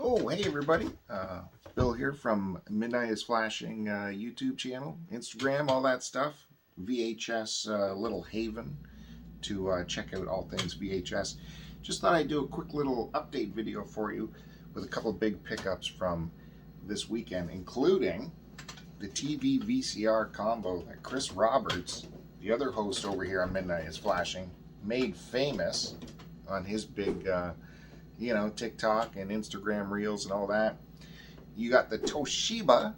Oh, hey everybody. Bill here from Midnight is Flashing YouTube channel, Instagram, all that stuff. VHS little haven to check out all things VHS. Just thought I'd do a quick little update video for you with a couple big pickups from this weekend, including the TV VCR combo that Chris Roberts, the other host over here on Midnight is Flashing, made famous on his big TikTok and Instagram reels and all that. You got the Toshiba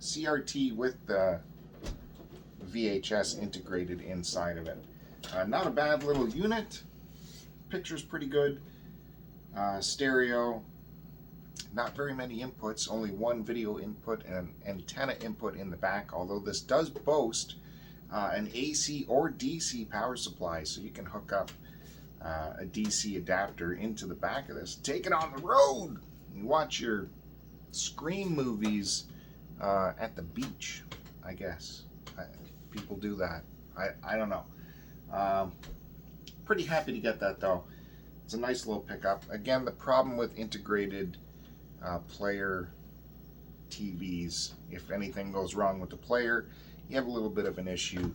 CRT with the VHS integrated inside of it. Not a bad little unit. Picture's pretty good. Stereo. Not very many inputs. Only one video input and an antenna input in the back. Although this does boast an AC or DC power supply, so you can hook up a DC adapter into the back of this. Take it on the road. You watch your Scream movies at the beach, I guess. People do that. I don't know. Pretty happy to get that though. It's a nice little pickup. Again, the problem with integrated player TVs, if anything goes wrong with the player, you have a little bit of an issue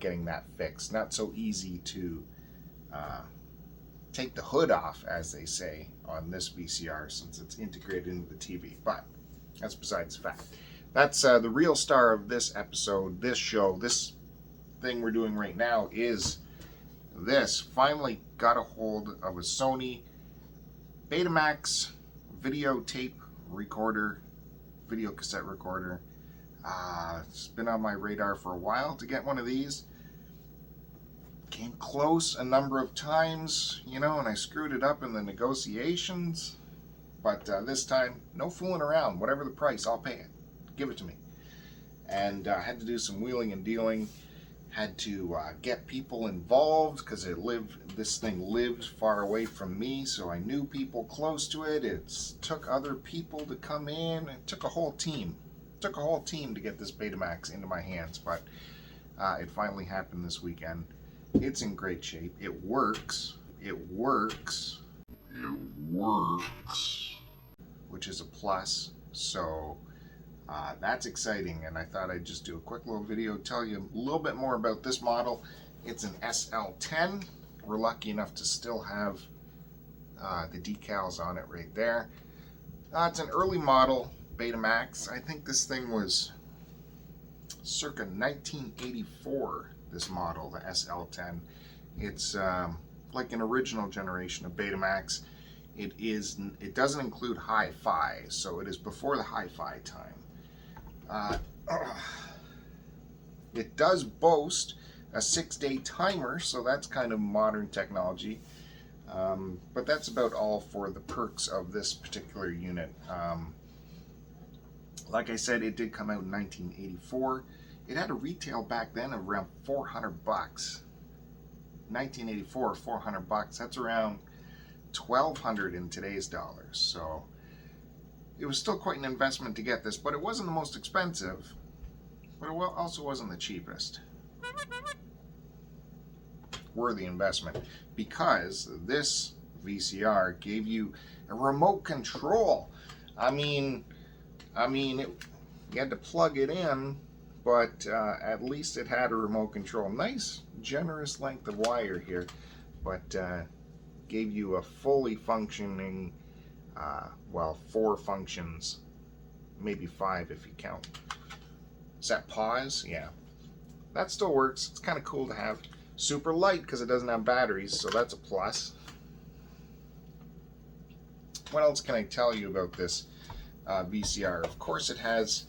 getting that fixed. Not so easy to take the hood off, as they say, on this VCR since it's integrated into the TV, but that's besides the fact. That's the real star of this episode, this show, this thing we're doing right now is this. Finally got a hold of a SONY BETAMAX videotape recorder, video cassette recorder. It's been on my radar for a while to get one of these. Came close a number of times, and I screwed it up in the negotiations. But this time, no fooling around. Whatever the price, I'll pay it. Give it to me. And I had to do some wheeling and dealing. Had to get people involved because this thing lived far away from me, so I knew people close to it. It took other people to come in. It took a whole team. It took a whole team to get this Betamax into my hands, but it finally happened this weekend. It's in great shape. It works. It works. It works. Which is a plus. So that's exciting. And I thought I'd just do a quick little video, tell you a little bit more about this model. It's an SL-10. We're lucky enough to still have the decals on it right there. It's an early model Betamax. I think this thing was circa 1984. This model, the SL-10. It's like an original generation of Betamax. It doesn't include hi-fi, so it is before the hi-fi time. It does boast a 6-day timer, so that's kind of modern technology. But that's about all for the perks of this particular unit. Like I said, it did come out in 1984. It had a retail back then of around $400. 1984, $400. That's around $1,200 in today's dollars. So it was still quite an investment to get this, but it wasn't the most expensive, but it also wasn't the cheapest. Worthy investment, because this VCR gave you a remote control. I mean, you had to plug it in, but at least it had a remote control. Nice, generous length of wire here, but gave you a fully functioning, 4 functions, maybe 5 if you count. Is that pause? Yeah. That still works. It's kind of cool to have. Super light because it doesn't have batteries, so that's a plus. What else can I tell you about this VCR? Of course it has,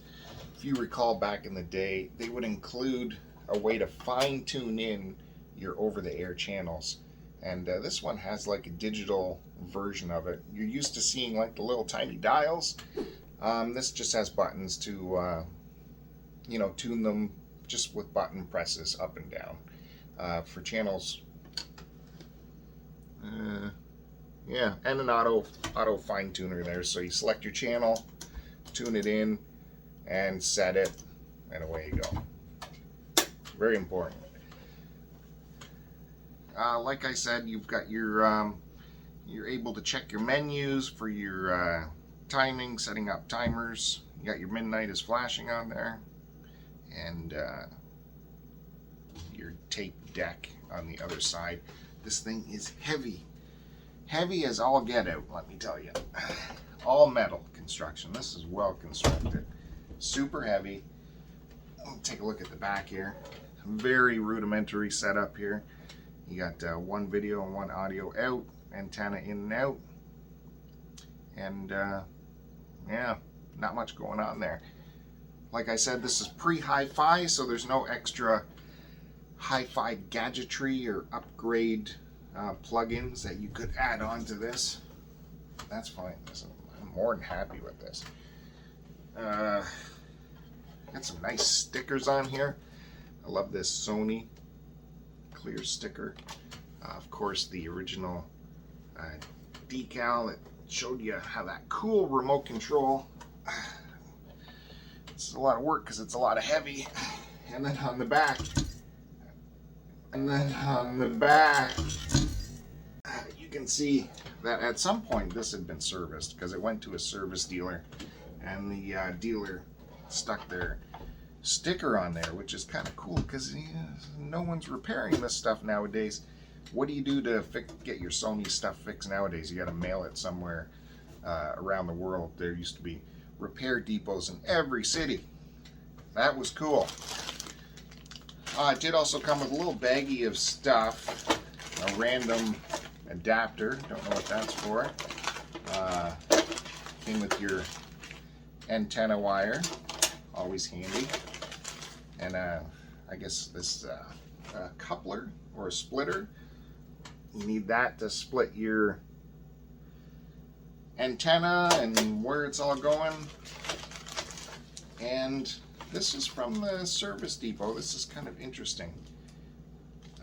if you recall back in the day, they would include a way to fine-tune in your over-the-air channels. And this one has like a digital version of it. You're used to seeing like the little tiny dials. This just has buttons to, tune them just with button presses up and down for channels. Yeah, and an auto fine-tuner there. So you select your channel, tune it in, and set it, and away you go. Very important. Like I said, you've got your You're able to check your menus for your timing, setting up timers. You got your midnight is flashing on there, and your tape deck on the other side. This thing is heavy. Heavy as all get out, let me tell you. All metal construction. This is well constructed. Super heavy. Take a look at the back here. Very rudimentary setup here. You got one video and one audio out, antenna in and out, and yeah, not much going on there. Like I said, this is pre-hi-fi, so there's no extra hi-fi gadgetry or upgrade plugins that you could add on to this. That's fine. Listen, I'm more than happy with this. Got some nice stickers on here. I love this Sony clear sticker. Of course, the original decal that showed you how that cool remote control. It's a lot of work because it's a lot of heavy. And then on the back, you can see that at some point this had been serviced because it went to a service dealer, and the dealer stuck their sticker on there, which is kind of cool because no one's repairing this stuff nowadays. What do you do to get your Sony stuff fixed nowadays? You got to mail it somewhere around the world. There used to be repair depots in every city. That was cool. It did also come with a little baggie of stuff, a random adapter, don't know what that's for. Came with your antenna wire, always handy, and I guess this coupler or a splitter. You need that to split your antenna and where it's all going. And this is from the service depot. This is kind of interesting.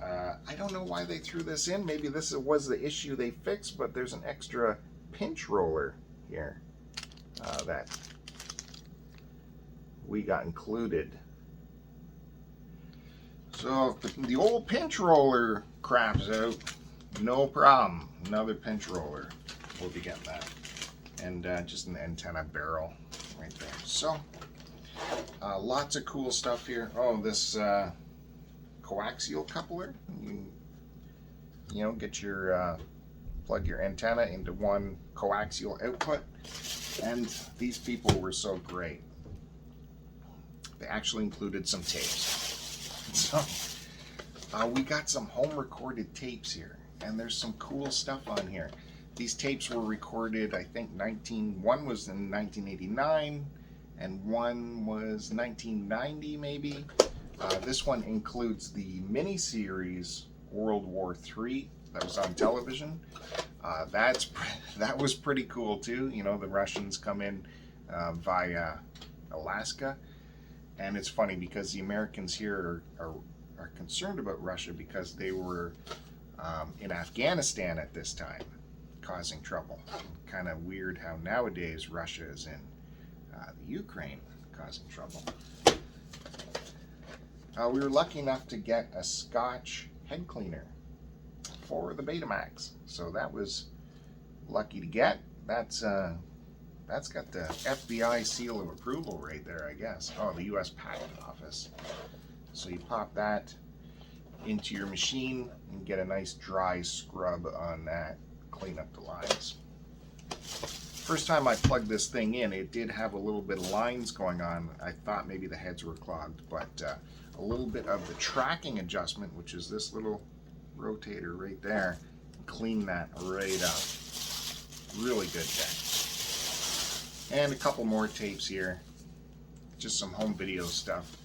I don't know why they threw this in. Maybe this was the issue they fixed, but there's an extra pinch roller here that we got included. So if the old pinch roller craps out, no problem. Another pinch roller. We'll be getting that. And just an antenna barrel right there. So lots of cool stuff here. Oh, this coaxial coupler. You know, get your plug your antenna into one coaxial output. And these people were so great. They actually included some tapes. So we got some home recorded tapes here, and there's some cool stuff on here. These tapes were recorded, I think one was in 1989 and one was 1990 maybe. This one includes the miniseries World War III that was on television. That was pretty cool too. You know, the Russians come in via Alaska, and it's funny because the Americans here are concerned about Russia because they were in Afghanistan at this time, causing trouble. Kind of weird how nowadays Russia is in the Ukraine causing trouble. We were lucky enough to get a Scotch head cleaner for the Betamax, so that was lucky to get. That's got the FBI seal of approval right there, I guess. Oh, the U.S. Patent Office. So you pop that into your machine and get a nice dry scrub on that, clean up the lines. First time I plugged this thing in, it did have a little bit of lines going on. I thought maybe the heads were clogged, but a little bit of the tracking adjustment, which is this little rotator right there, clean that right up. Really good deck. And a couple more tapes here, just some home video stuff,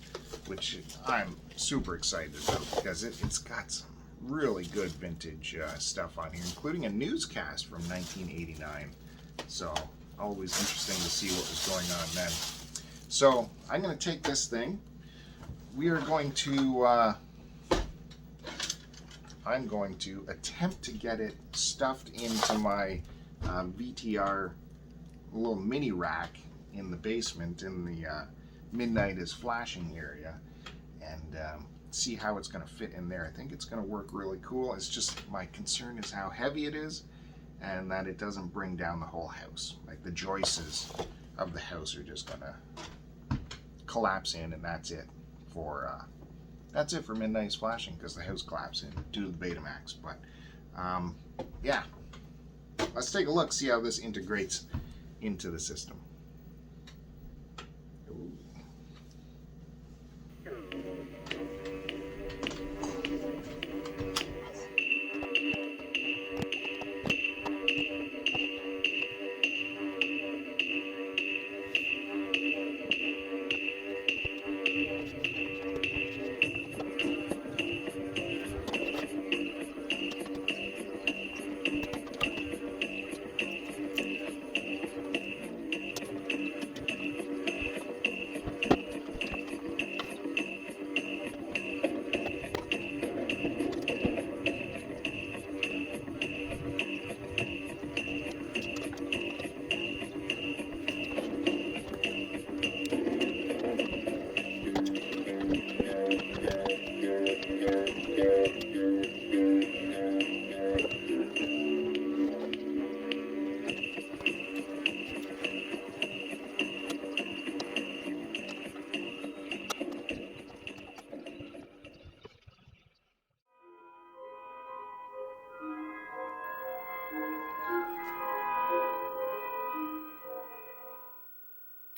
which I'm super excited about because it's got some really good vintage stuff on here, including a newscast from 1989. So always interesting to see what was going on then. So I'm going to take this thing. We are going to I'm going to attempt to get it stuffed into my VTR little mini rack in the basement in the midnight is flashing area, and see how it's going to fit in there. I think it's going to work really cool. It's just my concern is how heavy it is, and that it doesn't bring down the whole house. Like the joists of the house are just gonna collapse in, and that's it for Midnight's Flashing, because the house collapsed in due to the Betamax. But yeah, let's take a look, see how this integrates into the system. Ooh.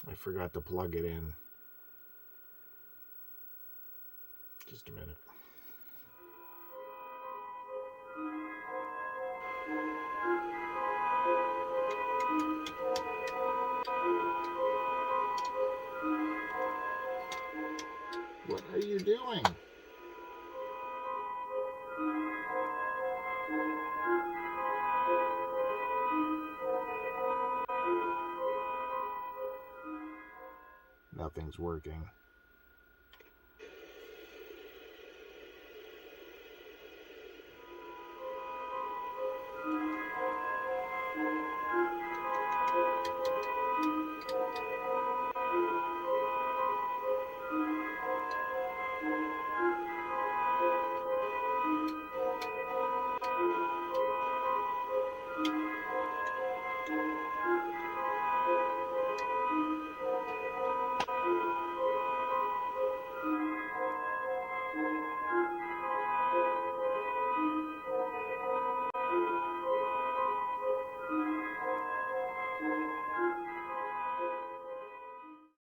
I forgot to plug it in. Just a minute. What are you doing? Nothing's working.